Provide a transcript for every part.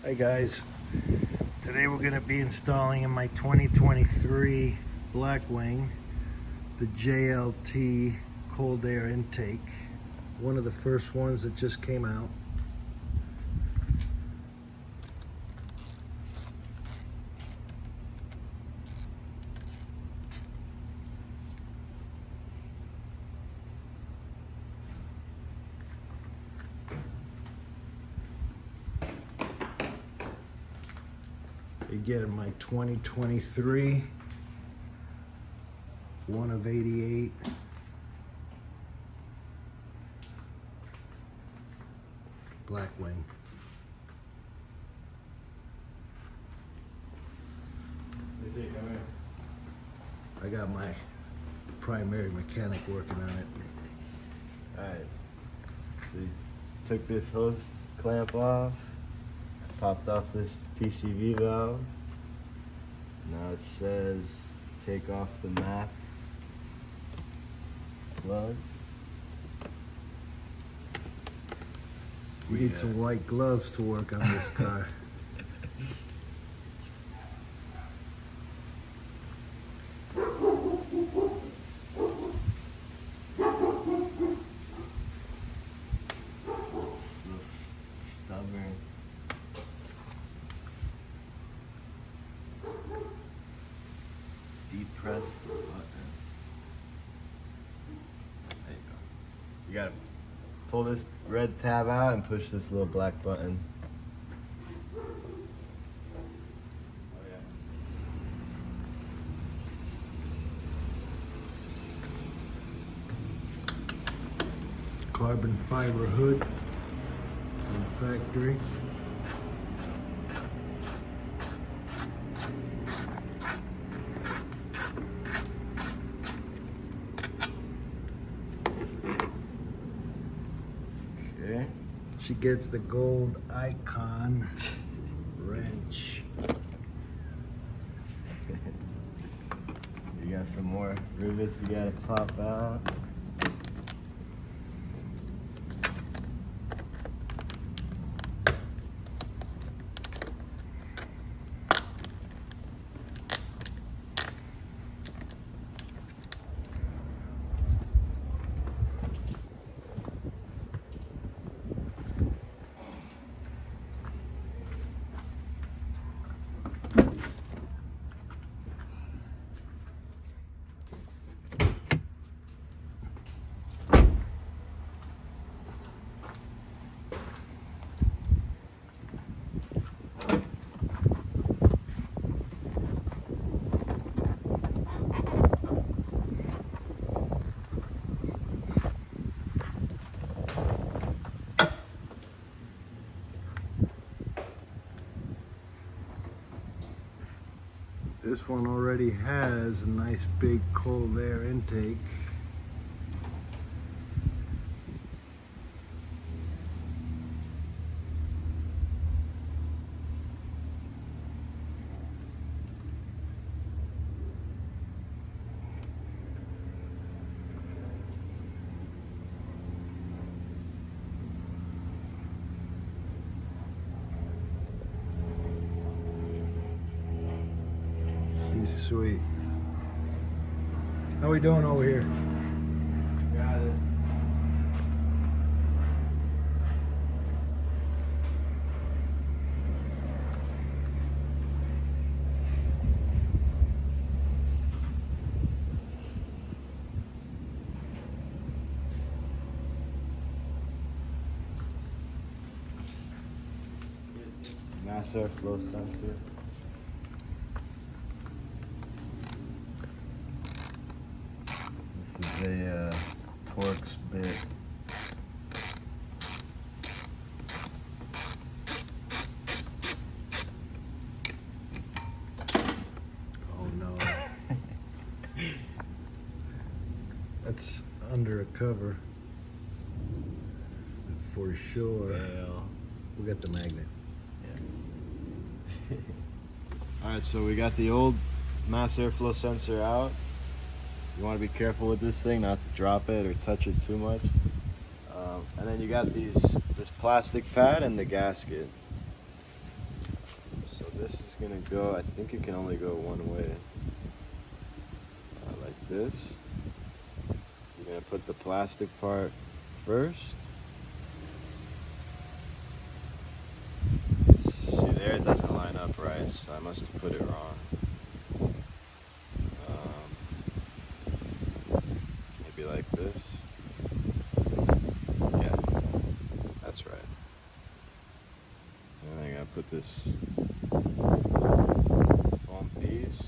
Hi guys, today we're going to be installing in my 2023 Blackwing the JLT cold air intake, one of the first ones that just came out. Again, my 2023, one of 88. Blackwing. I got my primary mechanic working on it. Alright, so you took this hose clamp off, popped off this PCV valve. Now it says to take off the MAF plug. We need some white gloves to work on this car. Stubborn. Depress the button. There you go. You gotta pull this red tab out and push this little black button. Carbon fiber hood from factory. Okay. She gets the gold icon wrench. You got some more rivets you gotta pop out. This one already has a nice big cold air intake. She's sweet. How we doing over here? Got it. Mass airflow sensor. This is a Torx bit. Oh no. That's under a cover. For sure. Fail. We'll get the magnet. Yeah. Alright, so we got the old mass airflow sensor out. You want to be careful with this thing, not to drop it or touch it too much. And then you got this plastic pad and the gasket. gonna go, I think it can only go one way. Like this. You're gonna put the plastic part first. See there, it doesn't line up right, so I must have put it wrong. Maybe like this. Yeah, that's right. And then I'm gonna put this foam piece.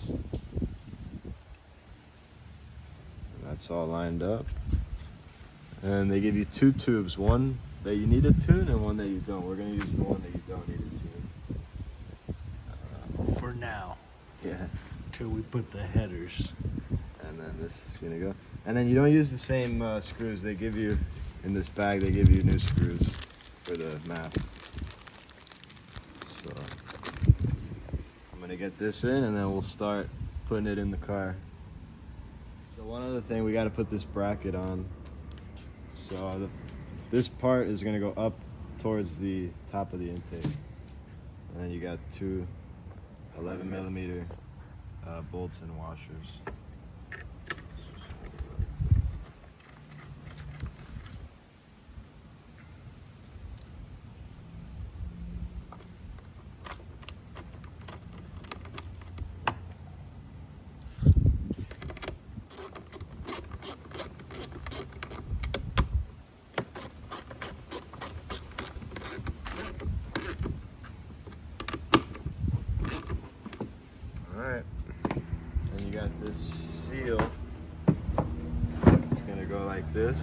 And that's all lined up. And they give you two tubes, one that you need a tune and one that you don't. We're gonna use the one that you don't need a tune. For now. Yeah. Till we put the headers. And then this is gonna go. And then you don't use the same screws. They give you, in this bag, they give you new screws for the map. So, I'm gonna get this in and then we'll start putting it in the car. So one other thing, we gotta put this bracket on. So this part is gonna go up towards the top of the intake. And then you got two 11mm bolts and washers. Alright, then you got this seal. It's gonna go like this.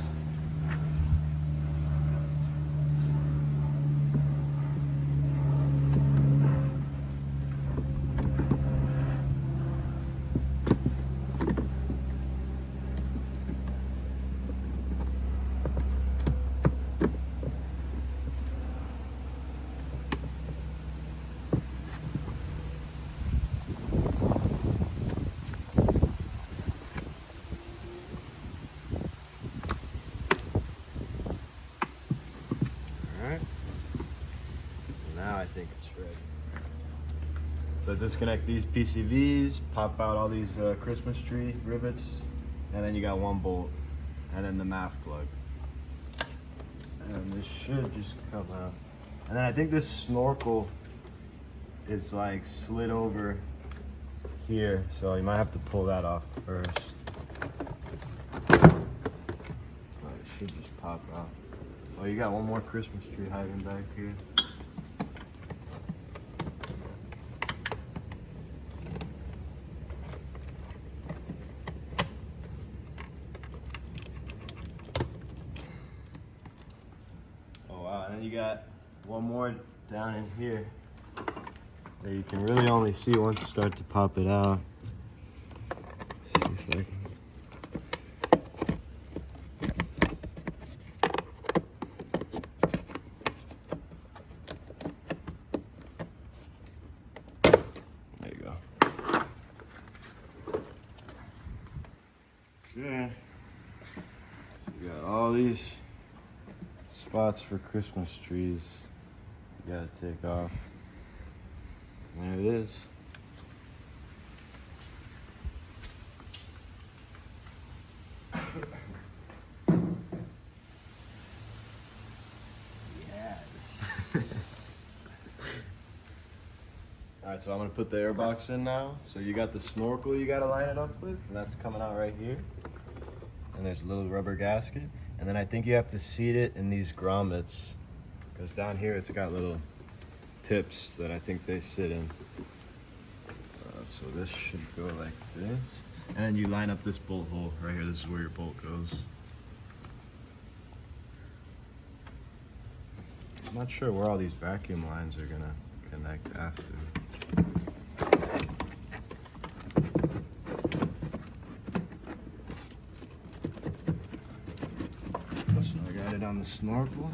Now I think it's ready. So disconnect these PCVs, pop out all these Christmas tree rivets, and then you got one bolt, and then the MAF plug. And this should just come out. And then I think this snorkel is like slid over here, so you might have to pull that off first. But it should just pop out. Oh, you got one more Christmas tree hiding back here. And then you got one more down in here that you can really only see once you start to pop it out. Let's see if I can. There you go. Okay. You got all these spots for Christmas trees you gotta take off. There it is. Yes. Alright, so I'm gonna put the airbox in now. So you got the snorkel you gotta line it up with, and that's coming out right here. And there's a little rubber gasket. And then I think you have to seat it in these grommets, because down here it's got little tips that I think they sit in. So this should go like this. And then you line up this bolt hole right here. This is where your bolt goes. I'm not sure where all these vacuum lines are gonna connect after. On the snorkel.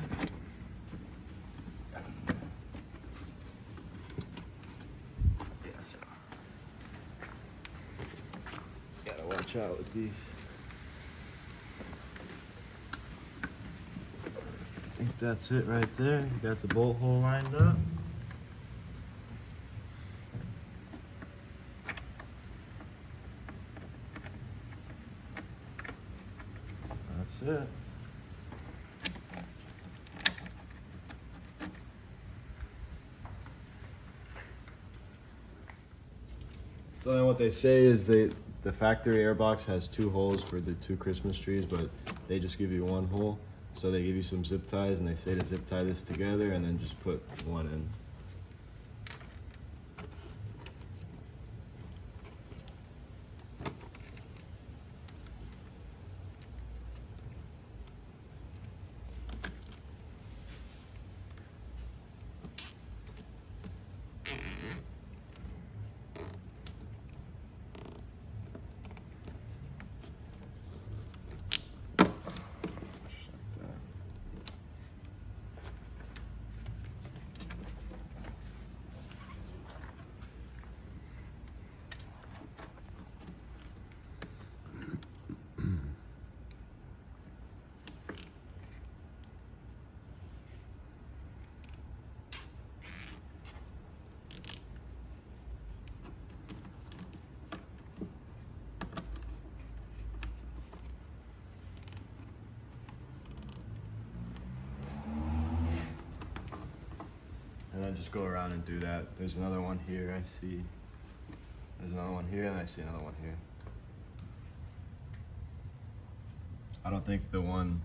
Yes. Gotta watch out with these. I think that's it right there. You got the bolt hole lined up. it. So then what they say is the factory airbox has 2 holes for the 2 Christmas trees, but they just give you 1 hole. So they give you some zip ties and they say to zip tie this together and then just put 1 in. And then just go around and do that. There's another one here, I see. There's another one here, and I see another one here. I don't think the one,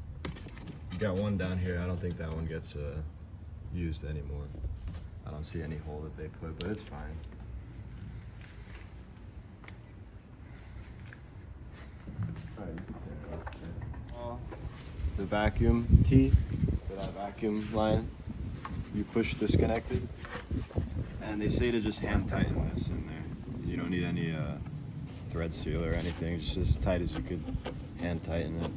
you got one down here, I don't think that one gets used anymore. I don't see any hole that they put, but it's fine. The vacuum tee for that vacuum line, you push disconnected, and they say to just hand tighten this in there. You don't need any thread seal or anything, just as tight as you could hand tighten it.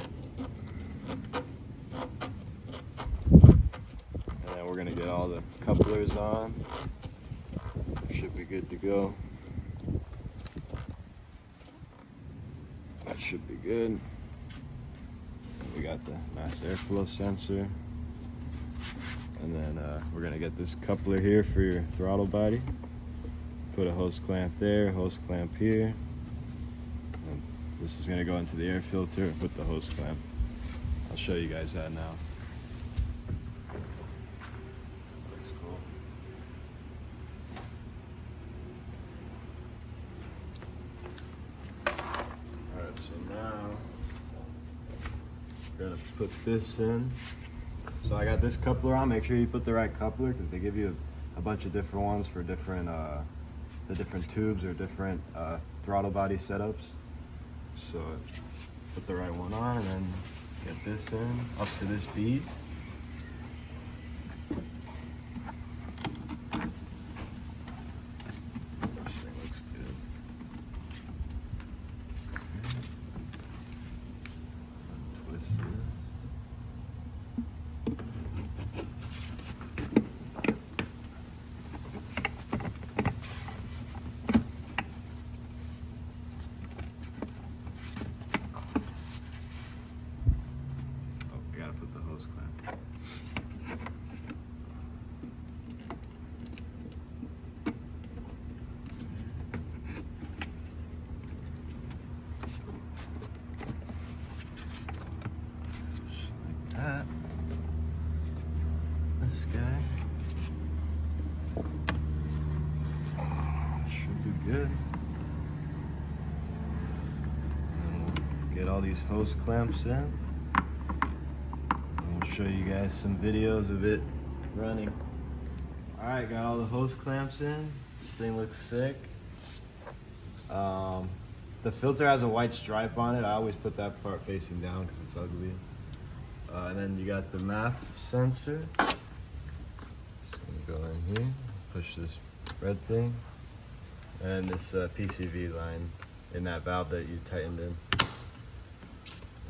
And then we're gonna get all the couplers on. Should be good to go. That should be good. We got the mass airflow sensor. And then we're gonna get this coupler here for your throttle body. Put a hose clamp there, hose clamp here. And this is gonna go into the air filter with the hose clamp. I'll show you guys that now. Looks cool. Alright, so now we're gonna put this in. So I got this coupler on. Make sure you put the right coupler because they give you a bunch of different ones for different the different tubes or different throttle body setups. So put the right one on and then get this in up to this bead. This thing looks good. Twist this. This guy should be good. And we'll get all these hose clamps in. And we'll show you guys some videos of it running. Alright, got all the hose clamps in. This thing looks sick. The filter has a white stripe on it. I always put that part facing down because it's ugly. And then you got the MAF sensor. Go in here, push this red thing, and this PCV line in that valve that you tightened in.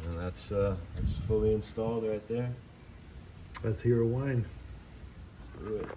And that's fully installed right there. Let's hear a whine. Let's do it.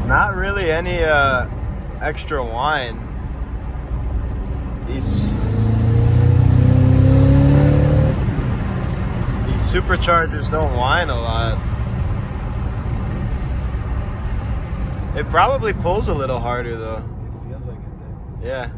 Not really any extra whine. These superchargers don't whine a lot. It probably pulls a little harder though. It feels like it did. Yeah.